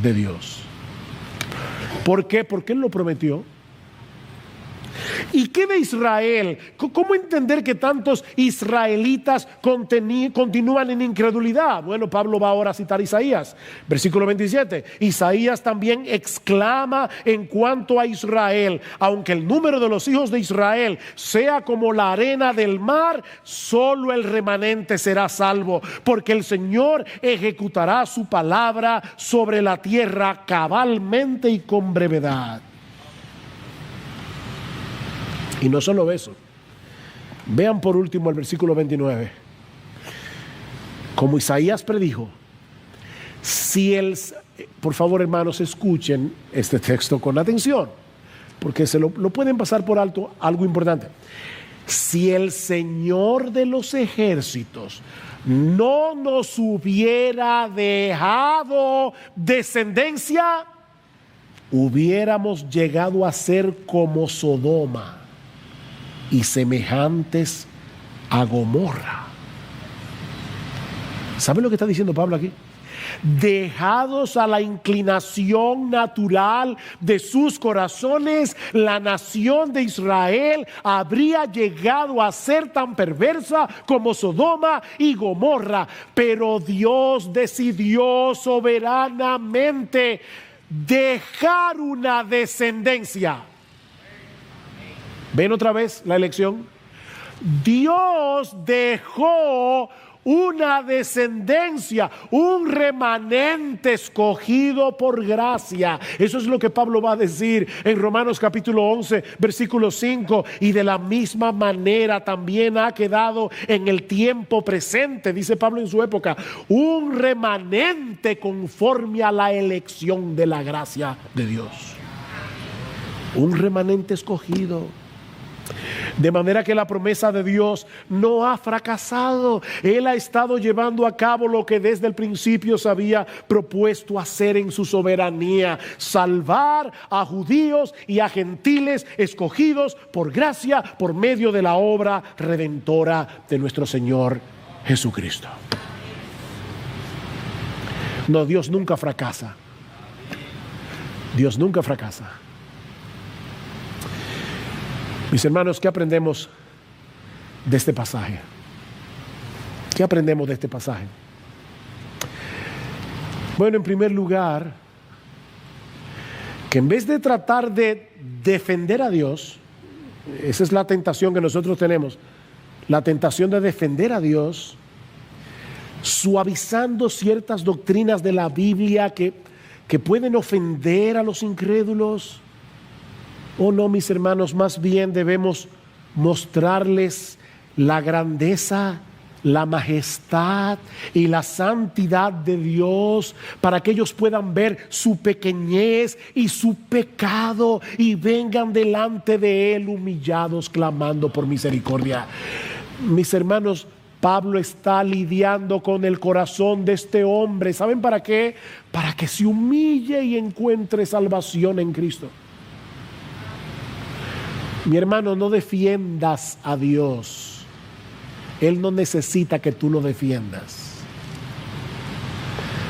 de Dios. ¿Por qué? Porque Él lo prometió. ¿Y qué de Israel? ¿Cómo entender que tantos israelitas continúan en incredulidad? Bueno, Pablo va ahora a citar Isaías, versículo 27. Isaías también exclama en cuanto a Israel: aunque el número de los hijos de Israel sea como la arena del mar, solo el remanente será salvo, porque el Señor ejecutará su palabra sobre la tierra cabalmente y con brevedad. Y no solo eso, vean por último el versículo 29. Como Isaías predijo, por favor, hermanos, escuchen este texto con atención, porque lo pueden pasar por alto algo importante. Si el Señor de los ejércitos no nos hubiera dejado descendencia, hubiéramos llegado a ser como Sodoma y semejantes a Gomorra. ¿Saben lo que está diciendo Pablo aquí? Dejados a la inclinación natural de sus corazones, la nación de Israel habría llegado a ser tan perversa como Sodoma y Gomorra. Pero Dios decidió soberanamente dejar una descendencia. ¿Ven otra vez la elección? Dios dejó una descendencia, un remanente escogido por gracia. Eso es lo que Pablo va a decir en Romanos capítulo 11, versículo 5. Y de la misma manera también ha quedado en el tiempo presente, dice Pablo en su época, un remanente conforme a la elección de la gracia de Dios. Un remanente escogido. De manera que la promesa de Dios no ha fracasado. Él ha estado llevando a cabo lo que desde el principio se había propuesto hacer en su soberanía: salvar a judíos y a gentiles escogidos por gracia por medio de la obra redentora de nuestro Señor Jesucristo. No, Dios nunca fracasa. Dios nunca fracasa. Mis hermanos, ¿qué aprendemos de este pasaje? ¿Qué aprendemos de este pasaje? Bueno, en primer lugar, que en vez de tratar de defender a Dios, esa es la tentación que nosotros tenemos, la tentación de defender a Dios, suavizando ciertas doctrinas de la Biblia que pueden ofender a los incrédulos. Oh no, mis hermanos, más bien debemos mostrarles la grandeza, la majestad y la santidad de Dios, para que ellos puedan ver su pequeñez y su pecado y vengan delante de Él humillados, clamando por misericordia. Mis hermanos, Pablo está lidiando con el corazón de este hombre. ¿Saben para qué? Para que se humille y encuentre salvación en Cristo. Mi hermano, no defiendas a Dios. Él no necesita que tú lo defiendas.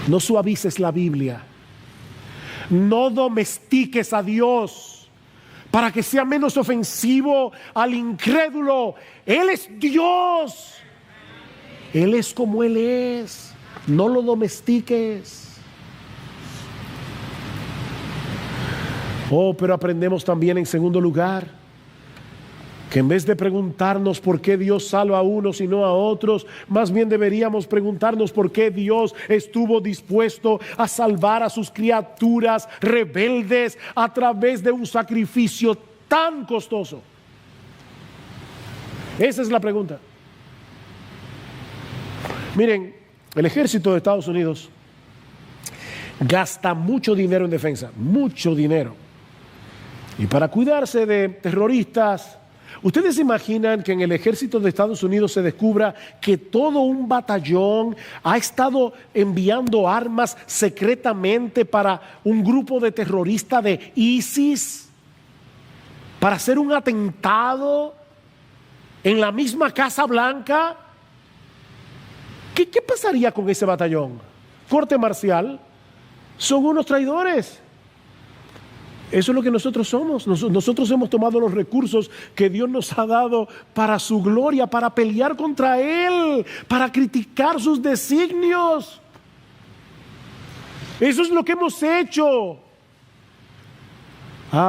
No suavices la Biblia. No domestiques a Dios para que sea menos ofensivo al incrédulo. Él es Dios. Él es como Él es. No lo domestiques. Oh, pero aprendemos también en segundo lugar que en vez de preguntarnos por qué Dios salva a unos y no a otros, más bien deberíamos preguntarnos por qué Dios estuvo dispuesto a salvar a sus criaturas rebeldes a través de un sacrificio tan costoso. Esa es la pregunta. Miren, el ejército de Estados Unidos gasta mucho dinero en defensa, mucho dinero. Y para cuidarse de terroristas, ¿Ustedes se imaginan que en el ejército de Estados Unidos se descubra que todo un batallón ha estado enviando armas secretamente para un grupo de terroristas de ISIS para hacer un atentado en la misma Casa Blanca? ¿Qué pasaría con ese batallón? Corte marcial. Son unos traidores. Eso es lo que nosotros somos. Nosotros hemos tomado los recursos que Dios nos ha dado para su gloria, para pelear contra Él, para criticar sus designios. Eso es lo que hemos hecho.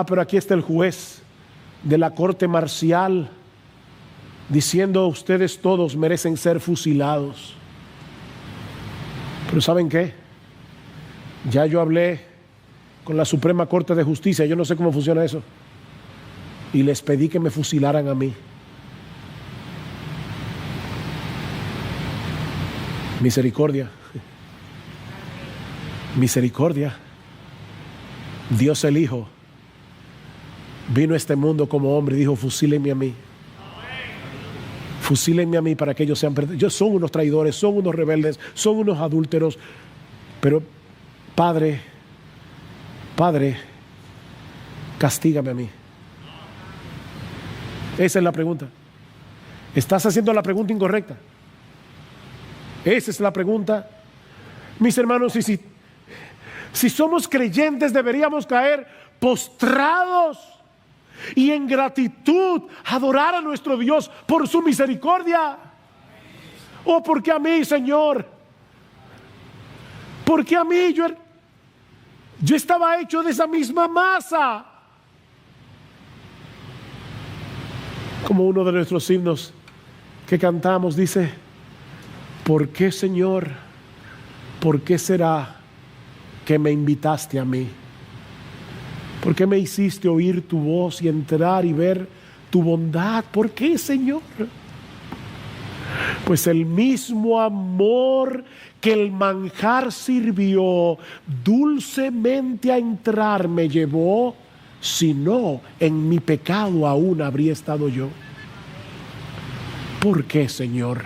Pero aquí está el juez de la corte marcial diciendo: ustedes todos merecen ser fusilados. Pero ¿saben qué? Ya yo hablé con la Suprema Corte de Justicia, yo no sé cómo funciona eso, y les pedí que me fusilaran a mí. Misericordia. Misericordia. Dios el Hijo vino a este mundo como hombre y dijo: fusílenme a mí. Fusílenme a mí para que ellos sean perdidos. Son unos traidores, son unos rebeldes, son unos adúlteros. Pero Padre, castígame a mí. Esa es la pregunta. Estás haciendo la pregunta incorrecta. Esa es la pregunta. Mis hermanos, si somos creyentes, deberíamos caer postrados y en gratitud adorar a nuestro Dios por su misericordia. Oh, ¿por qué a mí, Señor? ¿Por qué a mí? Yo estaba hecho de esa misma masa. Como uno de nuestros himnos que cantamos dice: ¿por qué, Señor? ¿Por qué será que me invitaste a mí? ¿Por qué me hiciste oír tu voz y entrar y ver tu bondad? ¿Por qué, Señor? Pues el mismo amor que el manjar sirvió dulcemente a entrar me llevó, si no, en mi pecado aún habría estado yo. ¿Por qué, Señor?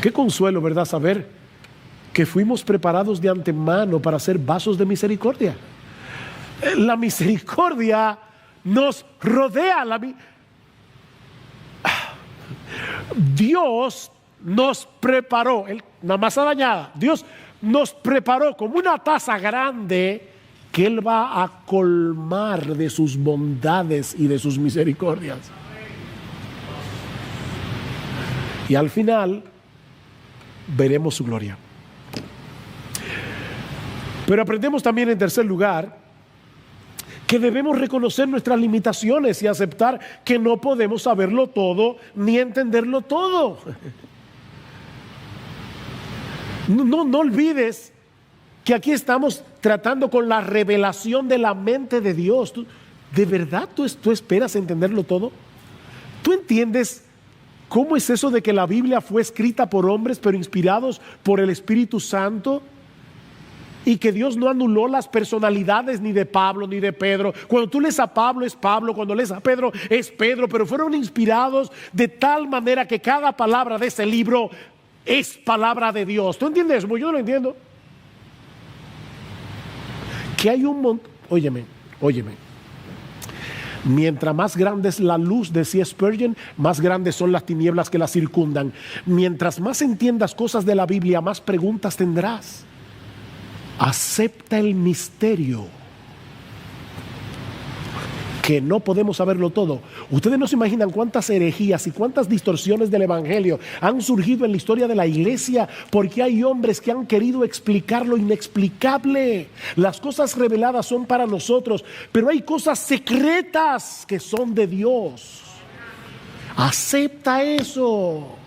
Qué consuelo, ¿verdad? Saber que fuimos preparados de antemano para ser vasos de misericordia. La misericordia nos rodea. Dios nos preparó, la masa dañada, Dios nos preparó como una taza grande que Él va a colmar de sus bondades y de sus misericordias. Y al final veremos su gloria. Pero aprendemos también, en tercer lugar, que debemos reconocer nuestras limitaciones y aceptar que no podemos saberlo todo ni entenderlo todo. No olvides que aquí estamos tratando con la revelación de la mente de Dios. ¿De verdad tú esperas entenderlo todo? ¿Tú entiendes cómo es eso de que la Biblia fue escrita por hombres pero inspirados por el Espíritu Santo? Y que Dios no anuló las personalidades ni de Pablo ni de Pedro. Cuando tú lees a Pablo es Pablo, cuando lees a Pedro es Pedro, pero fueron inspirados de tal manera que cada palabra de ese libro es palabra de Dios. ¿Tú entiendes? Pues yo no lo entiendo. Que hay un montón. Óyeme. Mientras más grande es la luz, decía Spurgeon, más grandes son las tinieblas que la circundan. Mientras más entiendas cosas de la Biblia, más preguntas tendrás. Acepta el misterio, que no podemos saberlo todo. Ustedes no se imaginan cuántas herejías y cuántas distorsiones del evangelio han surgido en la historia de la iglesia, porque hay hombres que han querido explicar lo inexplicable. Las cosas reveladas son para nosotros, pero hay cosas secretas que son de Dios. Acepta eso.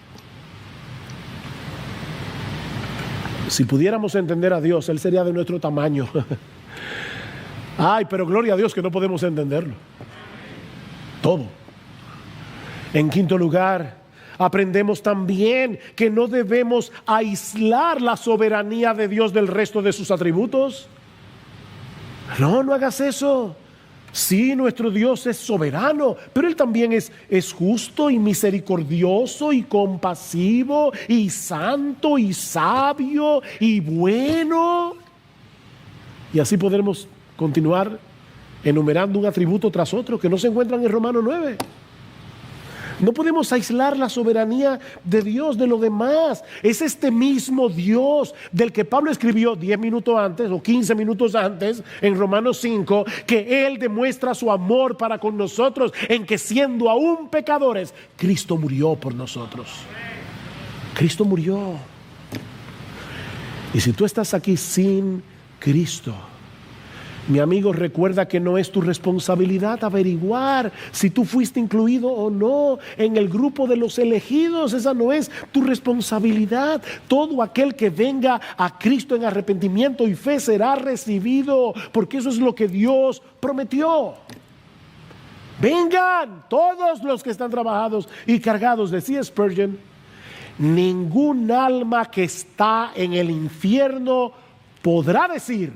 Si pudiéramos entender a Dios, Él sería de nuestro tamaño. Ay, pero gloria a Dios que no podemos entenderlo todo. En quinto lugar, aprendemos también que no debemos aislar la soberanía de Dios del resto de sus atributos. No hagas eso. Sí, nuestro Dios es soberano, pero Él también es justo y misericordioso y compasivo y santo y sabio y bueno. Y así podremos continuar enumerando un atributo tras otro que no se encuentran en Romanos 9. No podemos aislar la soberanía de Dios de lo demás. Es este mismo Dios del que Pablo escribió 10 minutos antes o 15 minutos antes en Romanos 5, que Él demuestra su amor para con nosotros en que siendo aún pecadores, Cristo murió por nosotros. Cristo murió. Y si tú estás aquí sin Cristo, mi amigo, recuerda que no es tu responsabilidad averiguar si tú fuiste incluido o no en el grupo de los elegidos. Esa no es tu responsabilidad. Todo aquel que venga a Cristo en arrepentimiento y fe será recibido, porque eso es lo que Dios prometió. Vengan todos los que están trabajados y cargados, decía Spurgeon. Ningún alma que está en el infierno podrá decir: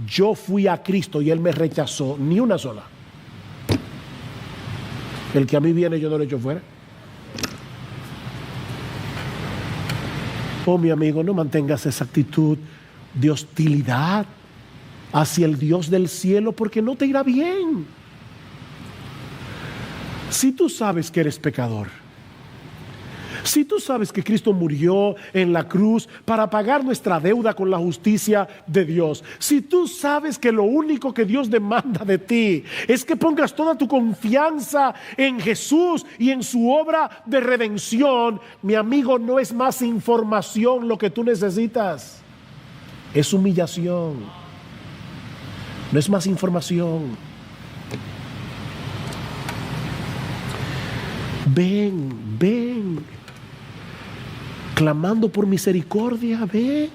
yo fui a Cristo y Él me rechazó. Ni una sola. El que a mí viene, yo no lo echo fuera. Oh, mi amigo, no mantengas esa actitud de hostilidad hacia el Dios del cielo, porque no te irá bien. Si tú sabes que eres pecador, si tú sabes que Cristo murió en la cruz para pagar nuestra deuda con la justicia de Dios, si tú sabes que lo único que Dios demanda de ti es que pongas toda tu confianza en Jesús y en su obra de redención, mi amigo, no es más información lo que tú necesitas, es humillación. No es más información. Ven, clamando por misericordia, ven,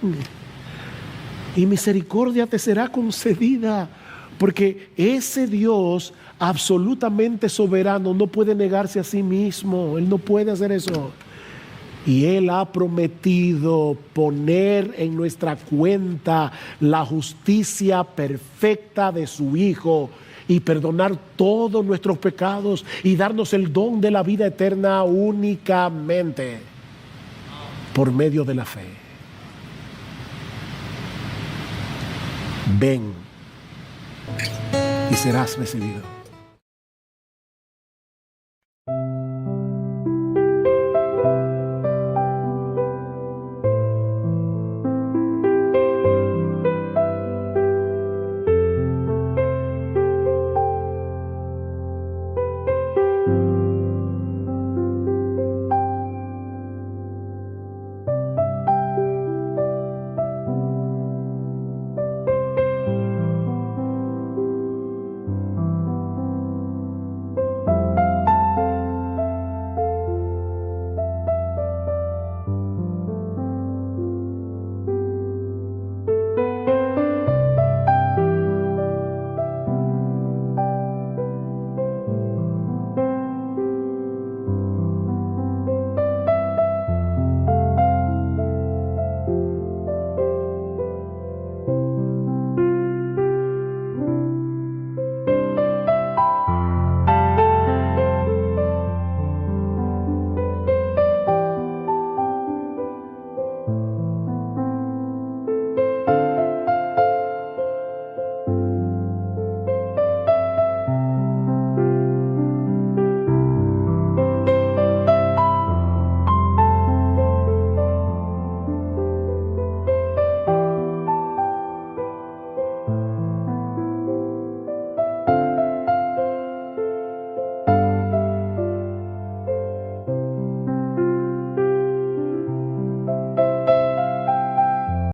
y misericordia te será concedida, porque ese Dios absolutamente soberano no puede negarse a sí mismo. Él no puede hacer eso, y Él ha prometido poner en nuestra cuenta la justicia perfecta de su Hijo y perdonar todos nuestros pecados y darnos el don de la vida eterna únicamente por medio de la fe. Ven y serás recibido.